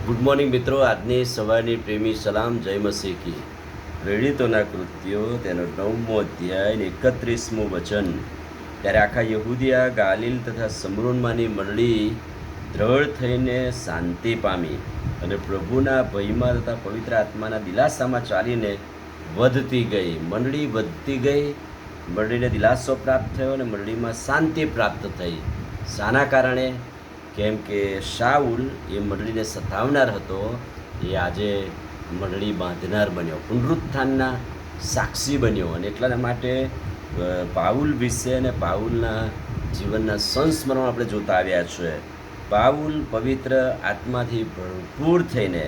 Good morning મિત્રો, આજની સવારની પ્રેમી સલામ, જય મસીહ કી. પ્રેરિતોના કૃત્યો તેનો 9મો અધ્યાય ને 31મું વચન. ત્યારે આખા યહૂદિયા, ગાલિલ તથા સમરૂનમાંની મંડળી દ્રઢ થઈને શાંતિ પામી અને પ્રભુના ભયમાં તથા પવિત્ર આત્માના દિલાસામાં ચાલીને વધતી ગઈ. મંડળી વધતી ગઈ, મંડળીને દિલાસો પ્રાપ્ત થયો અને મંડળીમાં શાંતિ પ્રાપ્ત થઈ. શાના કારણે? કેમ કે શાઉલ એ મંડળીને સતાવનાર હતો, એ આજે મંડળી બાંધનાર બન્યો, પુનરુત્થાનના સાક્ષી બન્યો. અને એટલા માટે પાઉલ વિશે અને પાઉલના જીવનના સંસ્મરણ આપણે જોતા આવ્યા છે. પાઉલ પવિત્ર આત્માથી ભરપૂર થઈને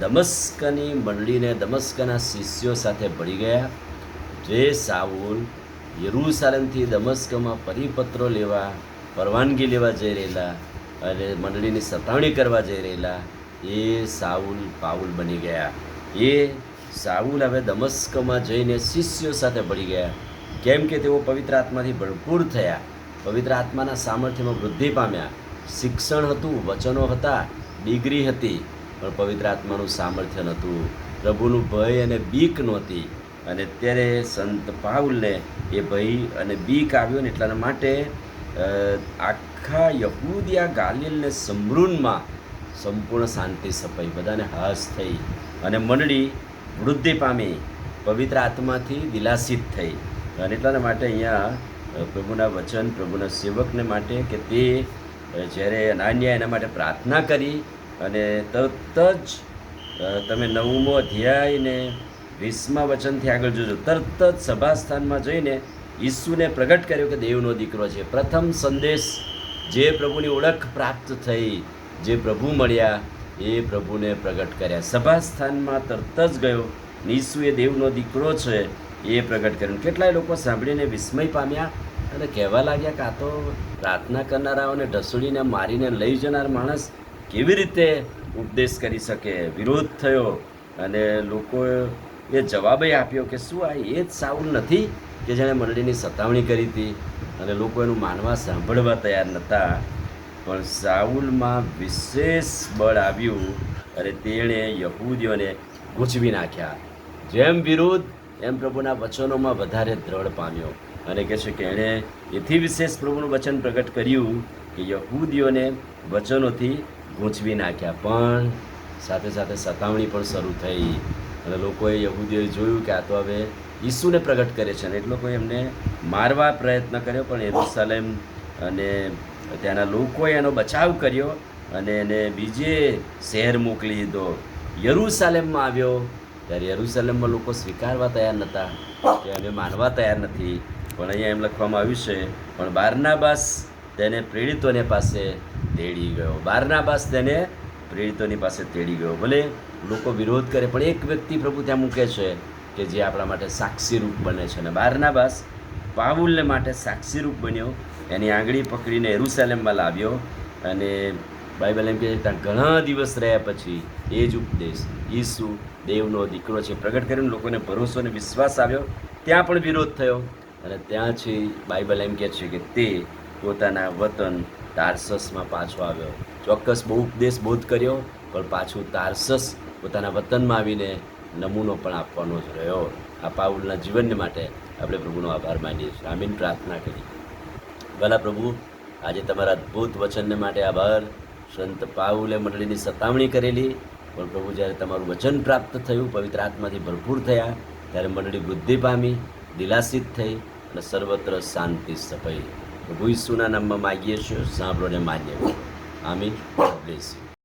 દમસ્કની મંડળીને, દમસ્કના શિષ્યો સાથે ભળી ગયા. જે સાઉલ યરૂશાલેમથી દમસ્કમાં પરિપત્રો લેવા, પરવાનગી લેવા જઈ રહેલા અને મંડળીની સતાવણી કરવા જઈ રહેલા, એ સાઉલ પાઉલ બની ગયા. એ સાઉલ હવે દમસ્કમાં જઈને શિષ્યો સાથે ભળી ગયા. કેમ કે તેઓ પવિત્ર આત્માથી ભરપૂર થયા, પવિત્ર આત્માના સામર્થ્યમાં વૃદ્ધિ પામ્યા. શિક્ષણ હતું, વચનો હતા, ડિગ્રી હતી, પણ પવિત્ર આત્માનું સામર્થ્ય નહોતું, પ્રભુનું ભય અને બીક નહોતી. અને અત્યારે સંત પાઉલને એ ભય અને બીક આવ્યો ને એટલા માટે આખા યહૂદિયા, ગાલિલ ને સમરૂનમાં સંપૂર્ણ શાંતિ સપાઈ, બધાને હાશ થઈ અને મંડળી વૃદ્ધિ પામી, પવિત્ર આત્માથી દિલાસિત થઈ. અને એટલા માટે અહીંયા પ્રભુના વચન, પ્રભુના સેવકને માટે કે તે જ્યારે અનાન્યા એના માટે પ્રાર્થના કરી અને તરત જ તમે 9મો અધ્યાય ને 20મા વચનથી આગળ જોજો. તરત જ સભાસ્થાનમાં જઈને ઈસુને પ્રગટ કર્યો કે દેવનો દીકરો છે. પ્રથમ સંદેશ, જે પ્રભુની ઓળખ પ્રાપ્ત થઈ, જે પ્રભુ મળ્યા, એ પ્રભુને પ્રગટ કર્યા. સભાસ્થાનમાં તરત જ ગયો, ઈસુ એ દેવનો દીકરો છે એ પ્રગટ કર્યું. કેટલાય લોકો સાંભળીને વિસ્મય પામ્યા અને કહેવા લાગ્યા કે આ તો પ્રાર્થના કરનારાઓને ઢસડીને મારીને લઈ જનાર માણસ કેવી રીતે ઉપદેશ કરી શકે? વિરોધ થયો અને લોકોએ જવાબ આપ્યો કે શું આ એ જ સાઉલ નથી કે જેણે મંડળીની સતાવણી કરી હતી? અને લોકો એનું માનવા સાંભળવા તૈયાર નહોતા. પણ સાઉલમાં વિશેષ બળ આવ્યું અને તેણે યહૂદીઓને ગૂંચવી નાખ્યા. જેમ વિરોધ એમ પ્રભુના વચનોમાં વધારે દ્રઢ પામ્યો. અને કહે છે કે એણે એથી વિશેષ પ્રભુનું વચન પ્રગટ કર્યું કે યહૂદીઓને વચનોથી ગૂંચવી નાખ્યા. પણ સાથે સાથે સતાવણી પણ શરૂ થઈ અને લોકોએ, યહૂદીઓએ જોયું કે આ તો હવે ઈસુને પ્રગટ કરે છે. અને એટલે લોકોએ એમને મારવા પ્રયત્ન કર્યો, પણ યરૂશાલેમ અને ત્યાંના લોકોએ એનો બચાવ કર્યો અને એને બીજે શહેર મોકલી દીધો. યરૂશાલેમમાં આવ્યો ત્યારે યરૂશાલેમમાં લોકો સ્વીકારવા તૈયાર નહોતા, કે અમે માનવા તૈયાર નથી. પણ અહીંયા એમ લખવામાં આવ્યું છે, પણ બારનાબાસ તેને પ્રેરિતોને પાસે તેડી ગયો. બારનાબાસ તેને પ્રેરિતોની પાસે તેડી ગયો. ભલે લોકો વિરોધ કરે, પણ એક વ્યક્તિ પ્રભુ ત્યાં મૂકે છે કે જે આપણા માટે સાક્ષીરૂપ બને છે. અને બારનાબાસ પાઉલને માટે સાક્ષીરૂપ બન્યો. એની આંગળી પકડીને યરૂશાલેમમાં લાવ્યો અને બાઇબલ એમ કહે છે ત્યાં ઘણા દિવસ રહ્યા પછી એ જ ઉપદેશ, ઈસુ દેવનો દીકરો છે, પ્રગટ કરીને લોકોને ભરોસો અને વિશ્વાસ આવ્યો. ત્યાં પણ વિરોધ થયો અને ત્યાંથી બાઇબલ એમ કહે છે કે તે પોતાના વતન તાર્સસમાં પાછો આવ્યો. ચોક્કસ બહુ ઉપદેશ બોધ કર્યો, પણ પાછું તાર્સસ પોતાના વતનમાં આવીને નમૂનો પણ આપવાનો જ રહ્યો. આ પાઉલના જીવનને માટે આપણે પ્રભુનો આભાર માનીએ છીએ. આમીન. પ્રાર્થના કરી. ભલા પ્રભુ, આજે તમારા અદ્ભુત વચનને માટે આભાર. સંત પાઉલે મંડળીની સતાવણી કરેલી, પણ પ્રભુ જ્યારે તમારું વચન પ્રાપ્ત થયું, પવિત્ર આત્માથી ભરપૂર થયા, ત્યારે મંડળી વૃદ્ધિ પામી, દિલાસિત થઈ અને સર્વત્ર શાંતિ સપાઈ. પ્રભુ ઈસુના નામમાં માગીએ છીએ, સાંભળો ને માન્ય. આમીન. Bless you.